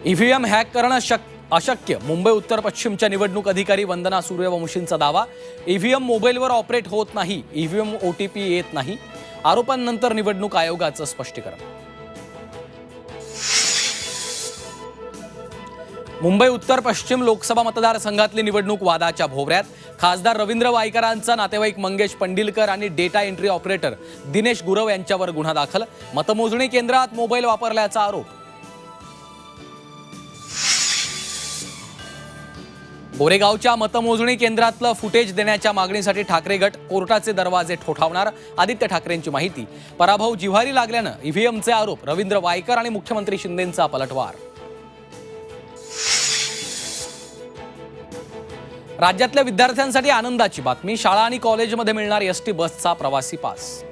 EVM hack करणं अशक्य. मुंबई उत्तर पश्चिमच्या निवडणूक अधिकारी वंदना सूर्यवंशींचा दावा. ईव्हीएम मोबाईलवर ऑपरेट होत नाही. ईव्हीएम ओटीपी येत नाही. आरोपांनंतर निवडणूक आयोगाचं स्पष्टीकरण. मुंबई उत्तर पश्चिम लोकसभा मतदारसंघातली निवडणूक वादाच्या भोवऱ्यात. खासदार रवींद्र वायकरांचा नातेवाईक मंगेश पंडिलकर आणि data entry operator Dinesh Gurav यांच्यावर गुन्हा दाखल. मतमोजणी केंद्रात मोबाईल वापरल्याचा आरोप. गोरेगावच्या मतमोजणी केंद्रातलं फुटेज देण्याच्या मागणीसाठी ठाकरे गट कोर्टाचे दरवाजे ठोठावणार. आदित्य ठाकरेंची माहिती. पराभव जिव्हारी लागल्यानं ईव्हीएमचे आरोप. रवींद्र वायकर आणि मुख्यमंत्री शिंदेंचा पलटवार. राज्यातल्या विद्यार्थ्यांसाठी आनंदाची बातमी. शाळा आणि कॉलेजमध्ये मिळणार एसटी बसचा प्रवासी पास.